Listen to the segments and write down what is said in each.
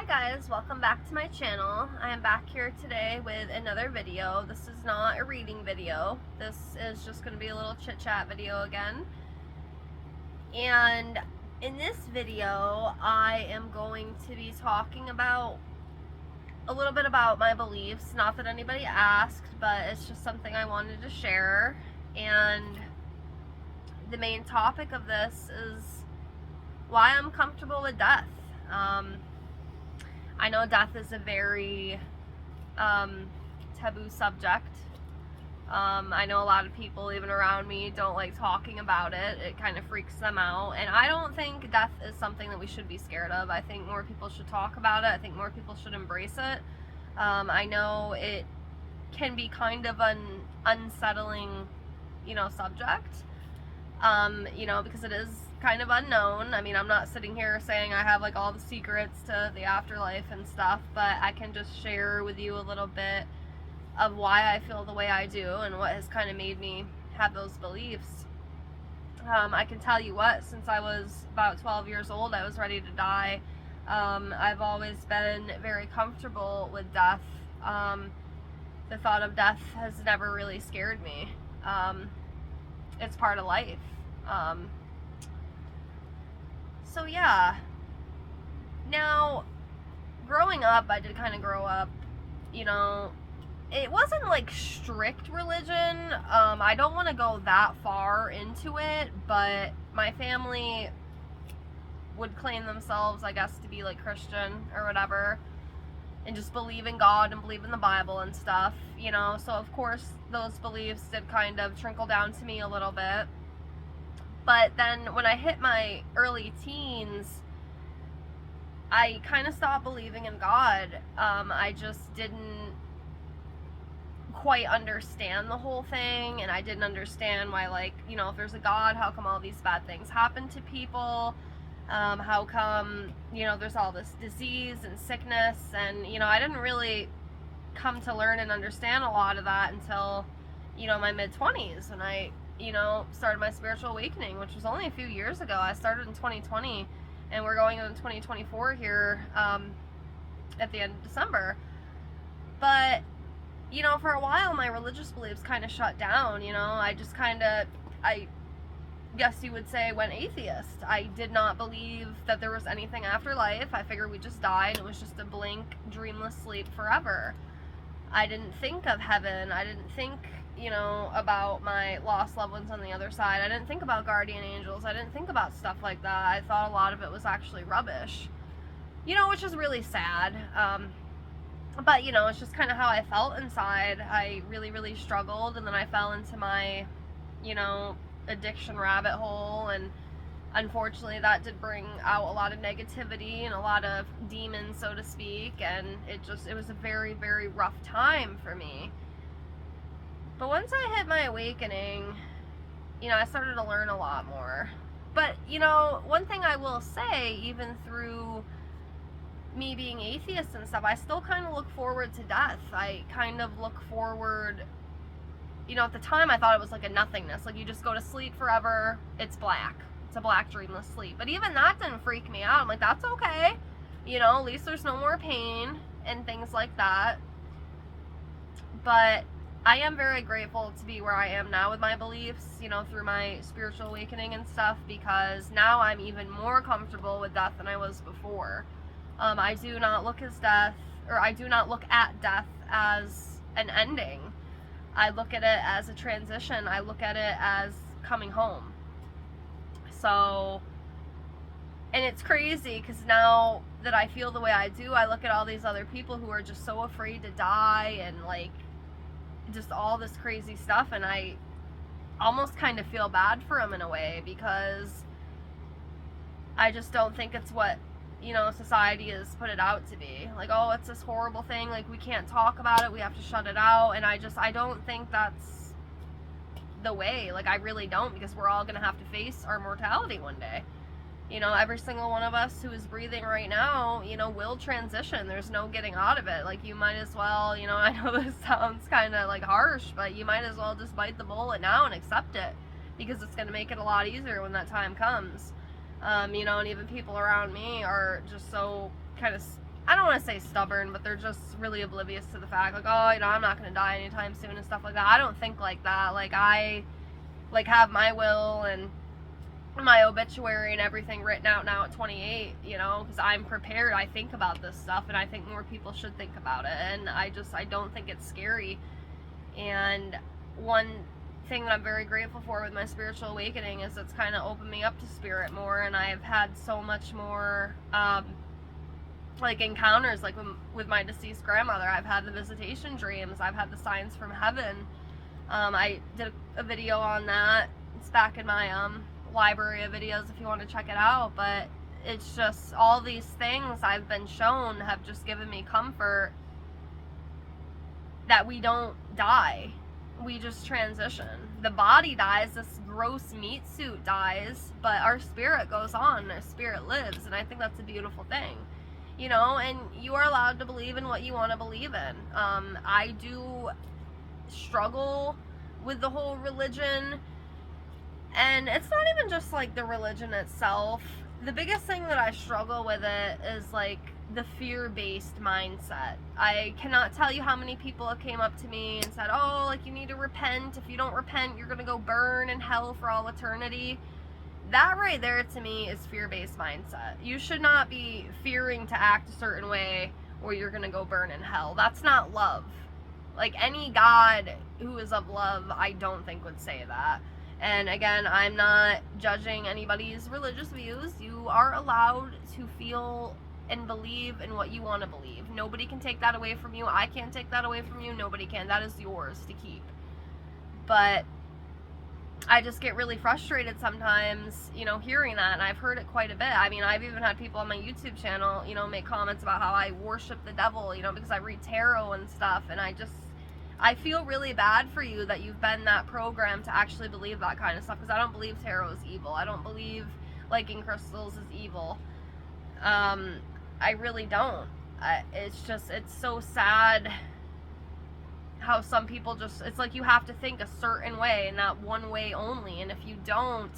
Hi guys, welcome back to my channel. I am back here today with another video. This is not a reading video. This is just going to be a little chit chat video again. And in this video, I am going to be talking about a little bit about my beliefs. Not that anybody asked, but it's just something I wanted to share. And the main topic of this is why I'm comfortable with death. I know death is a very taboo subject. I know a lot of people, even around me, don't like talking about it. It kind of freaks them out. And I don't think death is something that we should be scared of. I think more people should talk about it. I think more people should embrace it. I know it can be kind of an unsettling, subject. Because it is kind of unknown. I mean, I'm not sitting here saying I have like all the secrets to the afterlife and stuff, but I can just share with you a little bit of why I feel the way I do and what has kind of made me have those beliefs. I can tell you what, since I was about 12 years old, I was ready to die. I've always been very comfortable with death. The thought of death has never really scared me. It's part of life. So yeah. Now, growing up, I did kind of grow up, it wasn't like strict religion. I don't want to go that far into it, but my family would claim themselves, I guess, to be like Christian or whatever, and just believe in God and believe in the Bible and stuff, so of course those beliefs did kind of trickle down to me a little bit. But then when I hit my early teens, I kind of stopped believing in God. I just didn't quite understand the whole thing, and I didn't understand why, if there's a God, how come all these bad things happen to people? How come, there's all this disease and sickness, and, I didn't really come to learn and understand a lot of that until, my mid-20s, when I started my spiritual awakening, which was only a few years ago. I started in 2020, and we're going into 2024 here at the end of December. But, for a while, my religious beliefs kind of shut down, I just I guess you would say, went atheist. I did not believe that there was anything after life. I figured we just died. It was just a blink, dreamless sleep forever. I didn't think of heaven. I didn't think about my lost loved ones on the other side. I didn't think about guardian angels. I didn't think about stuff like that. I thought a lot of it was actually rubbish, which is really sad. But, it's just kind of how I felt inside. I really, really struggled, and then I fell into my, addiction rabbit hole, and unfortunately that did bring out a lot of negativity and a lot of demons, so to speak, and it was a very, very rough time for me. But once I hit my awakening, I started to learn a lot more. But, one thing I will say, even through me being atheist and stuff, I still kind of look forward to death. I kind of look forward, at the time I thought it was like a nothingness. Like, you just go to sleep forever, it's black. It's a black, dreamless sleep. But even that didn't freak me out. I'm like, that's okay. At least there's no more pain and things like that. But I am very grateful to be where I am now with my beliefs, through my spiritual awakening and stuff, because now I'm even more comfortable with death than I was before. I do not look at death as an ending. I look at it as a transition. I look at it as coming home. So, and it's crazy because now that I feel the way I do, I look at all these other people who are just so afraid to die and just all this crazy stuff, and I almost kind of feel bad for them in a way, because I just don't think it's what society has put it out to be. Like, oh, it's this horrible thing, like, we can't talk about it, we have to shut it out. And I don't think that's the way. Like, I really don't, because we're all gonna have to face our mortality one day. Every single one of us who is breathing right now, will transition. There's no getting out of it. Like, you might as well, I know this sounds kind of like harsh, but you might as well just bite the bullet now and accept it, because it's going to make it a lot easier when that time comes. And even people around me are just so kind of I don't want to say stubborn, but they're just really oblivious to the fact, like, oh, you know, I'm not going to die anytime soon and stuff like that. I don't think like that. Like, I, like, have my will and my obituary and everything written out now at 28, you know, because I'm prepared. I think about this stuff, and I think more people should think about it, and I don't think it's scary. And one thing that I'm very grateful for with my spiritual awakening is it's kind of opened me up to spirit more, and I've had so much more like encounters, like with my deceased grandmother. I've had the visitation dreams, I've had the signs from heaven. I did a video on that. It's back in my library of videos if you want to check it out, but it's just all these things I've been shown have just given me comfort that we don't die, we just transition. The body dies, this gross meat suit dies, but our spirit goes on, our spirit lives, and I think that's a beautiful thing, you know. And you are allowed to believe in what you want to believe in. I do struggle with the whole religion, and it's not even just like the religion itself. The biggest thing that I struggle with it is like the fear-based mindset. I cannot tell you how many people have came up to me and said, oh, like, you need to repent. If you don't repent, you're gonna go burn in hell for all eternity. That right there to me is fear-based mindset. You should not be fearing to act a certain way or you're gonna go burn in hell. That's not love. Like, any God who is of love, I don't think would say that. And again, I'm not judging anybody's religious views. You are allowed to feel and believe in what you want to believe. Nobody can take that away from you. I can't take that away from you. Nobody can. That is yours to keep. But I just get really frustrated sometimes, you know, hearing that, and I've heard it quite a bit. I mean, I've even had people on my YouTube channel, you know, make comments about how I worship the devil, you know, because I read tarot and stuff, and I feel really bad for you that you've been that programmed to actually believe that kind of stuff, because I don't believe tarot is evil. I don't believe liking crystals is evil. I really don't. It's so sad how some people just, it's like you have to think a certain way and not one way only, and if you don't,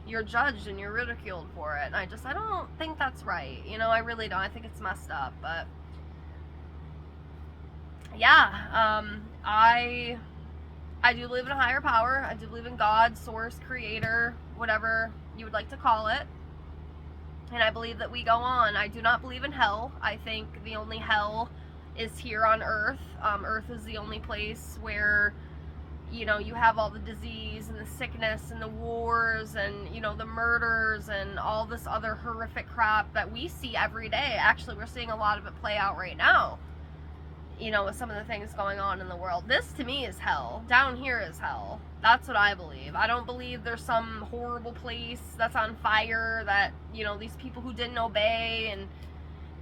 you're judged and you're ridiculed for it. And I don't think that's right, you know. I really don't. I think it's messed up. But yeah, I do believe in a higher power. I do believe in God, source, creator, whatever you would like to call it. And I believe that we go on. I do not believe in hell. I think the only hell is here on earth. Earth is the only place where, you know, you have all the disease and the sickness and the wars and, you know, the murders and all this other horrific crap that we see every day. Actually, we're seeing a lot of it play out right now, you know, with some of the things going on in the world. This to me is hell. Down here is hell. That's what I believe. I don't believe there's some horrible place that's on fire that, you know, these people who didn't obey and,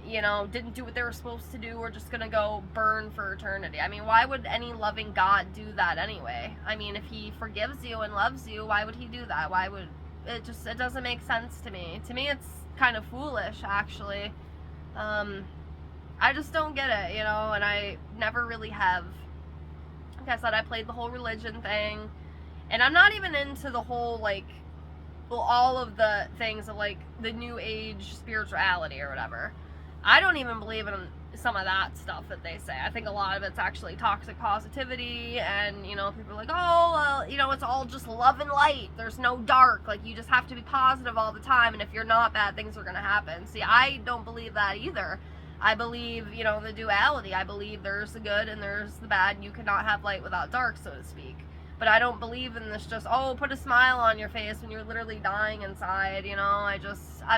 you know, didn't do what they were supposed to do are just gonna go burn for eternity. I mean, why would any loving God do that anyway? I mean, if he forgives you and loves you, why would he do that? Why would it doesn't make sense to me. To me, it's kind of foolish, actually. I just don't get it, you know, and I never really have. Like I said, I played the whole religion thing, and I'm not even into the whole, like, well, all of the things of, like, the new age spirituality or whatever. I don't even believe in some of that stuff that they say. I think a lot of it's actually toxic positivity, and, you know, people are like, oh, well, you know, it's all just love and light. There's no dark. Like, you just have to be positive all the time, and if you're not, bad things are going to happen. See, I don't believe that either. I believe, you know, the duality. I believe there's the good and there's the bad, and you cannot have light without dark, so to speak. But I don't believe in this just, oh, put a smile on your face when you're literally dying inside, you know. I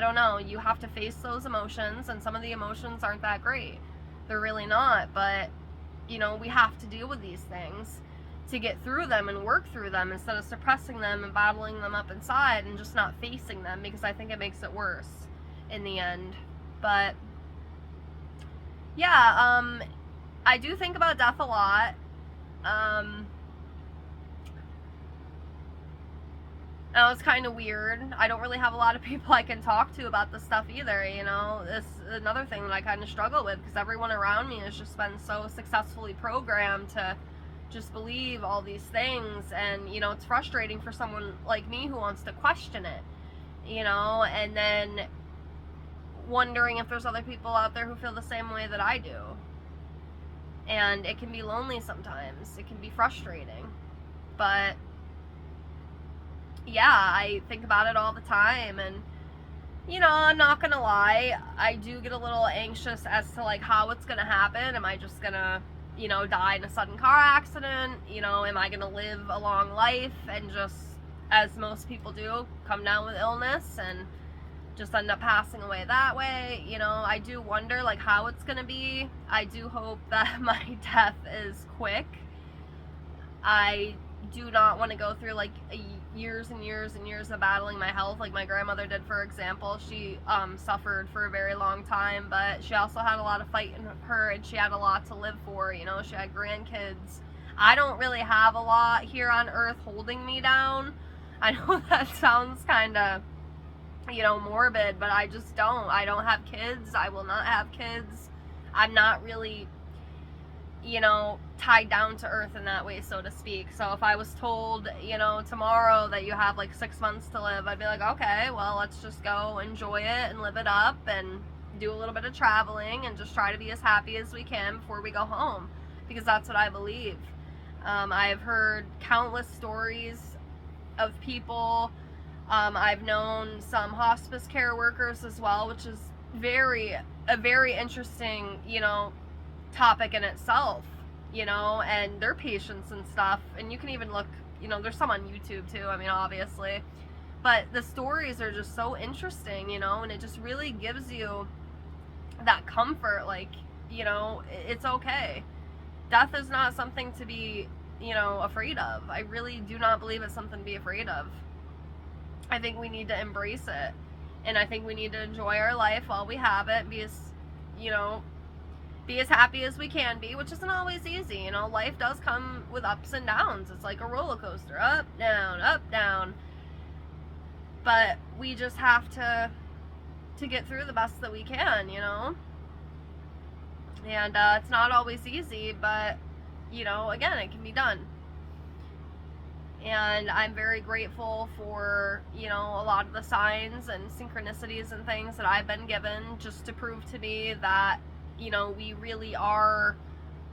don't know. You have to face those emotions, and some of the emotions aren't that great. They're really not, but, you know, we have to deal with these things to get through them and work through them instead of suppressing them and bottling them up inside and just not facing them, because I think it makes it worse in the end. But yeah, I do think about death a lot. Now, it's kind of weird. I don't really have a lot of people I can talk to about this stuff either, you know. This is another thing that I kind of struggle with, because everyone around me has just been so successfully programmed to just believe all these things, and, you know, it's frustrating for someone like me who wants to question it, you know. And then wondering if there's other people out there who feel the same way that I do. And it can be lonely sometimes. It can be frustrating. But yeah, I think about it all the time, and you know, I'm not gonna lie, I do get a little anxious as to like how it's gonna happen. Am I just gonna, you know, die in a sudden car accident? You know, am I gonna live a long life and just, as most people do, come down with illness and just end up passing away that way? You know, I do wonder like how it's gonna be. I do hope that my death is quick. I do not want to go through like years and years and years of battling my health like my grandmother did, for example. She suffered for a very long time, but she also had a lot of fight in her, and she had a lot to live for. You know, she had grandkids. I don't really have a lot here on earth holding me down. I know that sounds kind of, you know, morbid, but I just don't. I don't have kids. I will not have kids. I'm not really, you know, tied down to earth in that way, so to speak. So if I was told, you know, tomorrow that you have like 6 months to live, I'd be like, okay, well, let's just go enjoy it and live it up and do a little bit of traveling and just try to be as happy as we can before we go home, because that's what I believe. I've heard countless stories of people. I've known some hospice care workers as well, which is a very interesting, you know, topic in itself, you know, and their patients and stuff. And you can even look, you know, there's some on YouTube too, I mean, obviously, but the stories are just so interesting, you know, and it just really gives you that comfort, like, you know, it's okay. Death is not something to be, you know, afraid of. I really do not believe it's something to be afraid of. I think we need to embrace it, and I think we need to enjoy our life while we have it, be as, you know, be as happy as we can be, which isn't always easy. You know, life does come with ups and downs. It's like a roller coaster, up, down. But we just have to get through the best that we can, you know. And it's not always easy, but, you know, again, it can be done. And I'm very grateful for, you know, a lot of the signs and synchronicities and things that I've been given, just to prove to me that, you know, we really are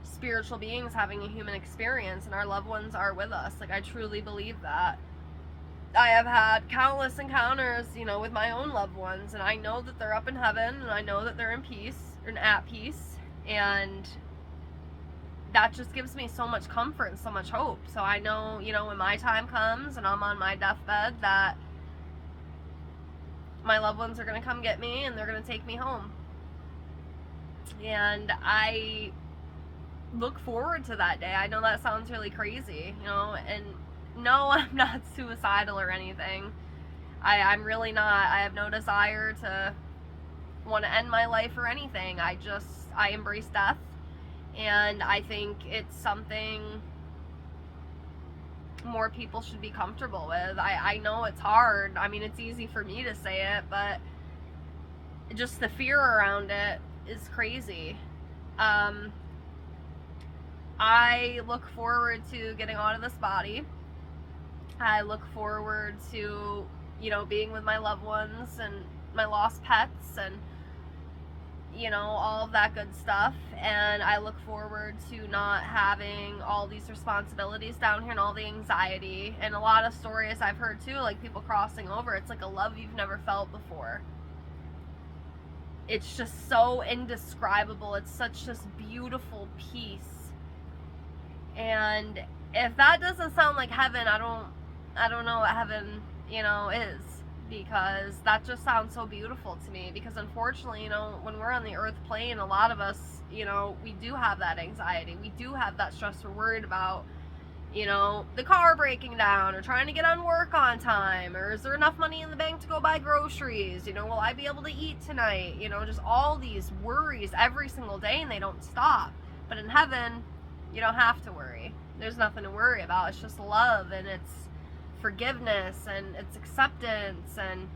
spiritual beings having a human experience, and our loved ones are with us. Like, I truly believe that. I have had countless encounters, you know, with my own loved ones, and I know that they're up in heaven, and I know that they're in peace, and at peace, and that just gives me so much comfort and so much hope. So I know, you know, when my time comes and I'm on my deathbed, that my loved ones are going to come get me and they're going to take me home. And I look forward to that day. I know that sounds really crazy, you know, and no, I'm not suicidal or anything. I'm really not. I have no desire to want to end my life or anything. I embrace death, and I think it's something more people should be comfortable with. I know it's hard. I mean, it's easy for me to say it, but just the fear around it is crazy. I look forward to getting out of this body. I look forward to, you know, being with my loved ones and my lost pets and, you know, all of that good stuff. And I look forward to not having all these responsibilities down here and all the anxiety. And a lot of stories I've heard too, like people crossing over, it's like a love you've never felt before. It's just so indescribable. It's such just beautiful peace. And if that doesn't sound like heaven, I don't know what heaven, you know, is, because that just sounds so beautiful to me. Because unfortunately, you know, when we're on the earth plane, a lot of us, you know, we do have that anxiety. We do have that stress. We're worried about, you know, the car breaking down, or trying to get on work on time, or is there enough money in the bank to go buy groceries? You know, will I be able to eat tonight? You know, just all these worries every single day, and they don't stop. But in heaven, you don't have to worry. There's nothing to worry about. It's just love, and it's forgiveness, and it's acceptance. And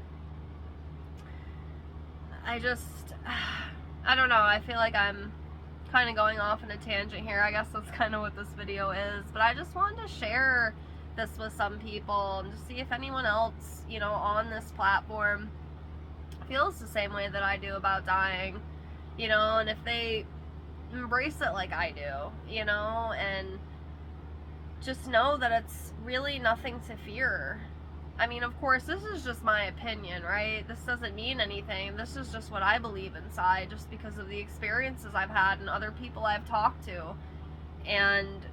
I don't know, I feel like I'm kind of going off on a tangent here. I guess that's kind of what this video is, but I just wanted to share this with some people and just see if anyone else, you know, on this platform feels the same way that I do about dying, you know, and if they embrace it like I do, you know, and just know that it's really nothing to fear. I mean, of course, this is just my opinion, right? This doesn't mean anything. This is just what I believe inside, just because of the experiences I've had and other people I've talked to, and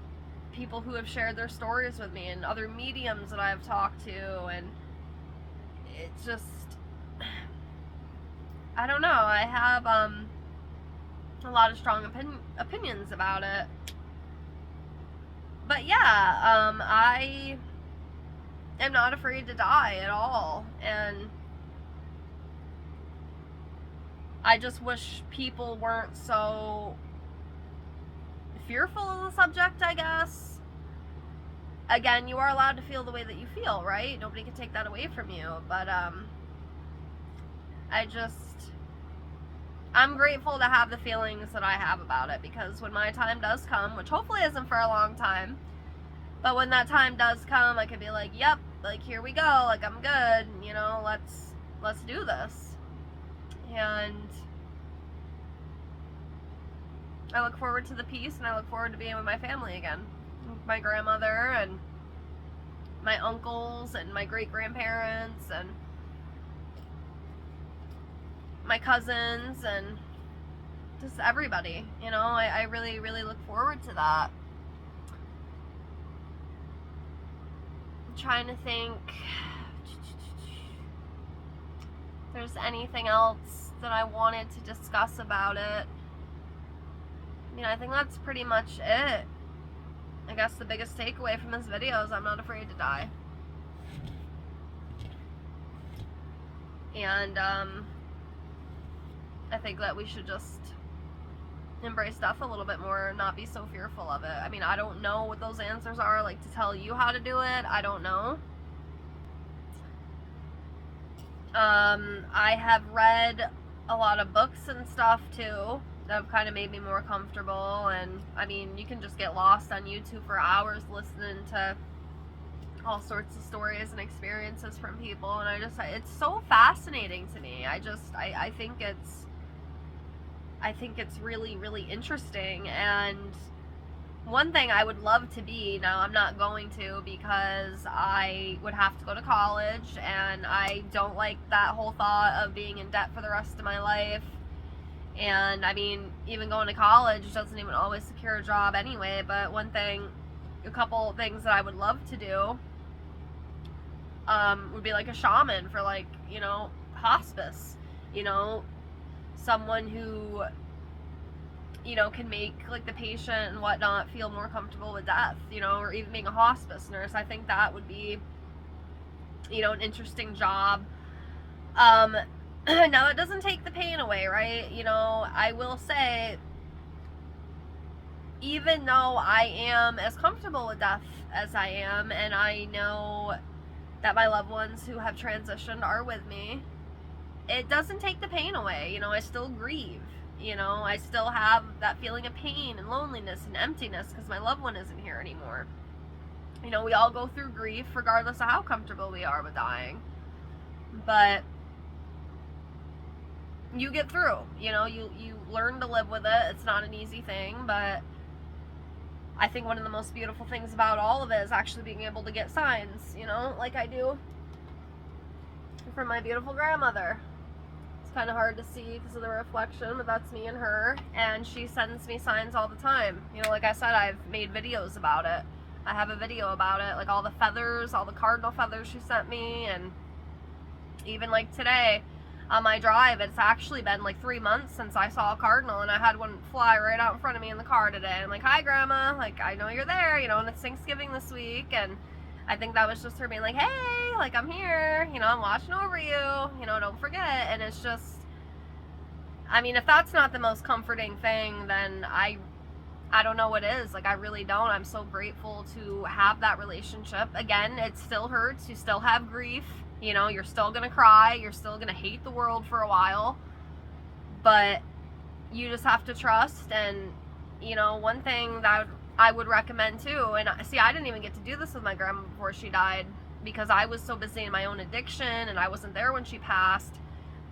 people who have shared their stories with me, and other mediums that I've talked to, and it's just, I don't know. I have a lot of strong opinions about it. But yeah, I am not afraid to die at all, and I just wish people weren't so fearful of the subject, I guess. Again, you are allowed to feel the way that you feel, right? Nobody can take that away from you, but I'm grateful to have the feelings that I have about it, because when my time does come, which hopefully isn't for a long time, but when that time does come, I can be like, yep, like, here we go, like, I'm good, you know, let's do this. And I look forward to the peace, and I look forward to being with my family again. My grandmother, and my uncles, and my great-grandparents, and my cousins, and just everybody, you know. I really, really look forward to that. I'm trying to think if there's anything else that I wanted to discuss about it. I mean, I think that's pretty much it. I guess the biggest takeaway from this video is I'm not afraid to die. And I think that we should just embrace death a little bit more, not be so fearful of it. I mean, I don't know what those answers are, like, to tell you how to do it. I don't know. I have read a lot of books and stuff too that have kind of made me more comfortable, and I mean, you can just get lost on YouTube for hours listening to all sorts of stories and experiences from people, and it's so fascinating to me. I think it's really, really interesting. And one thing I would love to be, now I'm not going to, because I would have to go to college, and I don't like that whole thought of being in debt for the rest of my life. And I mean, even going to college doesn't even always secure a job anyway. But a couple things that I would love to do would be like a shaman for, like, you know, hospice, you know, someone who, you know, can make, like, the patient and whatnot feel more comfortable with death, you know, or even being a hospice nurse. I think that would be, you know, an interesting job. Now, it doesn't take the pain away, right? You know, I will say, even though I am as comfortable with death as I am, and I know that my loved ones who have transitioned are with me, it doesn't take the pain away. You know, I still grieve. You know, I still have that feeling of pain and loneliness and emptiness because my loved one isn't here anymore. You know, we all go through grief regardless of how comfortable we are with dying. But you get through, you know, you learn to live with it. It's not an easy thing, but I think one of the most beautiful things about all of it is actually being able to get signs, you know, like I do from my beautiful grandmother. It's kind of hard to see because of the reflection, but that's me and her, and she sends me signs all the time. You know, like I said, I've made videos about it. I have a video about it, like all the feathers, all the cardinal feathers she sent me, and even like today on my drive, it's actually been like 3 months since I saw a cardinal, and I had one fly right out in front of me in the car today. I'm like, hi Grandma, like, I know you're there, you know, and it's Thanksgiving this week, and I think that was just her being like, hey, like, I'm here, you know, I'm watching over you, you know, don't forget. And it's just, I mean, if that's not the most comforting thing, then I don't know what is. Like, I really don't. I'm so grateful to have that relationship. Again, it still hurts. You still have grief. You know, you're still gonna cry. You're still gonna hate the world for a while. But you just have to trust. And, you know, one thing that I would recommend too, and see, I didn't even get to do this with my grandma before she died because I was so busy in my own addiction and I wasn't there when she passed.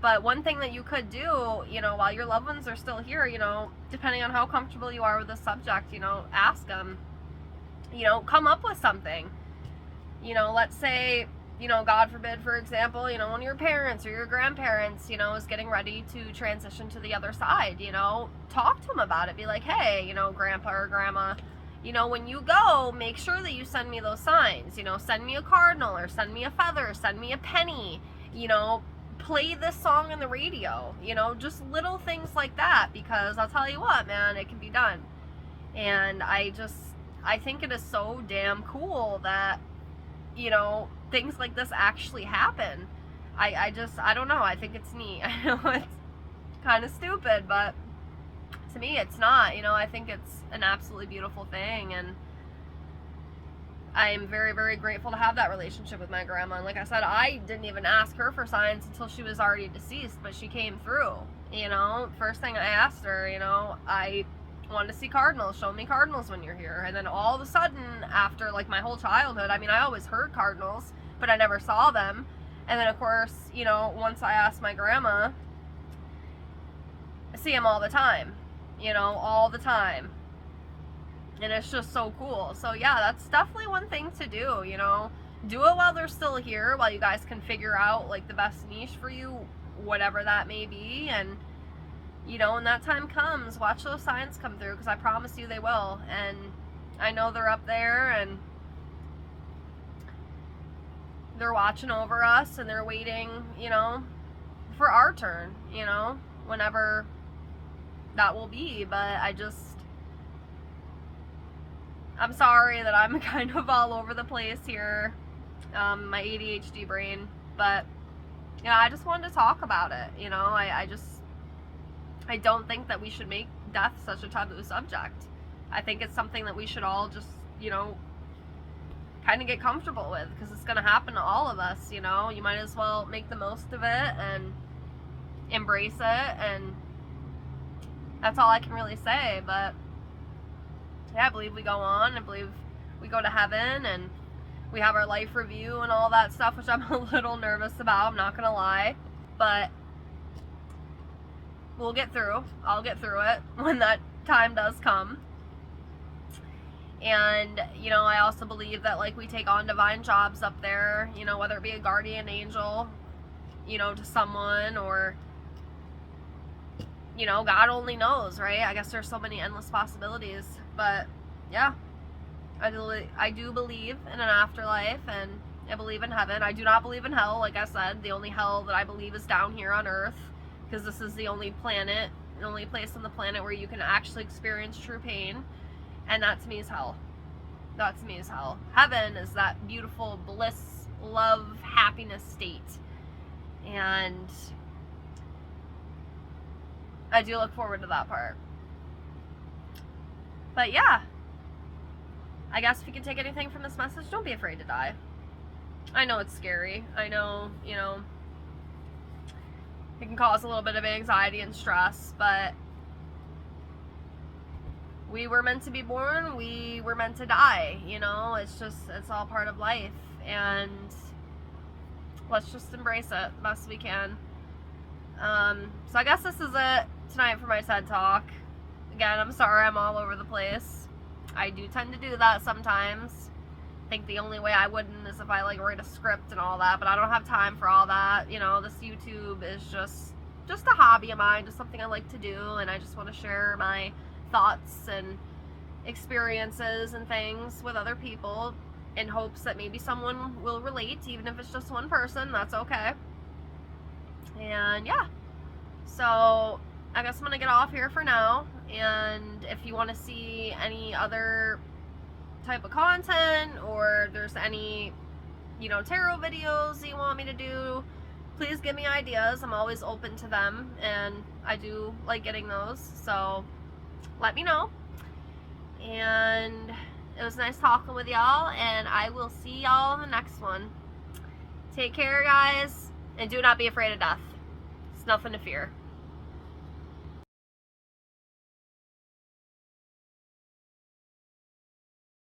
But one thing that you could do, you know, while your loved ones are still here, you know, depending on how comfortable you are with the subject, you know, ask them, you know, come up with something. You know, let's say, you know, God forbid, for example, you know, one of your parents or your grandparents, you know, is getting ready to transition to the other side, you know, talk to them about it. Be like, hey, you know, grandpa or grandma, you know, when you go, make sure that you send me those signs, you know, send me a cardinal or send me a feather, send me a penny, you know, play this song on the radio, you know, just little things like that, because I'll tell you what, man, it can be done. And I think it is so damn cool that, you know, things like this actually happen. I don't know, I think it's neat. I know it's kind of stupid, but to me it's not, you know. I think it's an absolutely beautiful thing, and I am very, very grateful to have that relationship with my grandma. And like I said, I didn't even ask her for signs until she was already deceased, but she came through, you know. First thing I asked her, you know, I wanted to see cardinals, show me cardinals when you're here. And then all of a sudden, after like my whole childhood, I mean, I always heard cardinals, but I never saw them. And then of course, you know, once I asked my grandma, I see them all the time, you know, all the time. And it's just so cool. So yeah, that's definitely one thing to do, you know. Do it while they're still here, while you guys can figure out like the best niche for you, whatever that may be. And you know, when that time comes, watch those signs come through, because I promise you they will. And I know they're up there and they're watching over us, and they're waiting, you know, for our turn, you know, whenever that will be. But I'm sorry that I'm kind of all over the place here, my ADHD brain, but you know, I just wanted to talk about it. You know, I don't think that we should make death such a taboo subject. I think it's something that we should all just, you know, kind of get comfortable with, because it's going to happen to all of us, you know. You might as well make the most of it and embrace it, and that's all I can really say. But yeah, I believe we go on. I believe we go to heaven, and we have our life review and all that stuff, which I'm a little nervous about, I'm not going to lie. But we'll get through. I'll get through it when that time does come. And, you know, I also believe that, like, we take on divine jobs up there, you know, whether it be a guardian angel, you know, to someone, or, you know, God only knows, right? I guess there's so many endless possibilities. But, yeah, I do believe in an afterlife, and I believe in heaven. I do not believe in hell, like I said. The only hell that I believe is down here on Earth, because this is the only planet, the only place on the planet where you can actually experience true pain. And that to me is hell. That to me is hell. Heaven is that beautiful bliss, love, happiness state. And I do look forward to that part. But yeah, I guess if you can take anything from this message, don't be afraid to die. I know it's scary. I know, you know, it can cause a little bit of anxiety and stress, but we were meant to be born, we were meant to die, you know. It's all part of life, and let's just embrace it the best we can. So I guess this is it tonight for my TED Talk. Again, I'm sorry I'm all over the place. I do tend to do that sometimes. I think the only way I wouldn't is if I like write a script and all that, but I don't have time for all that. You know, this YouTube is just a hobby of mine, just something I like to do, and I just want to share my thoughts and experiences and things with other people in hopes that maybe someone will relate, even if it's just one person. That's okay. And yeah, so I guess I'm gonna get off here for now, and if you want to see any other type of content, or there's any, you know, tarot videos that you want me to do, please give me ideas. I'm always open to them, and I do like getting those, so let me know. And it was nice talking with y'all, and I will see y'all in the next one. Take care, guys, and do not be afraid of death. It's nothing to fear.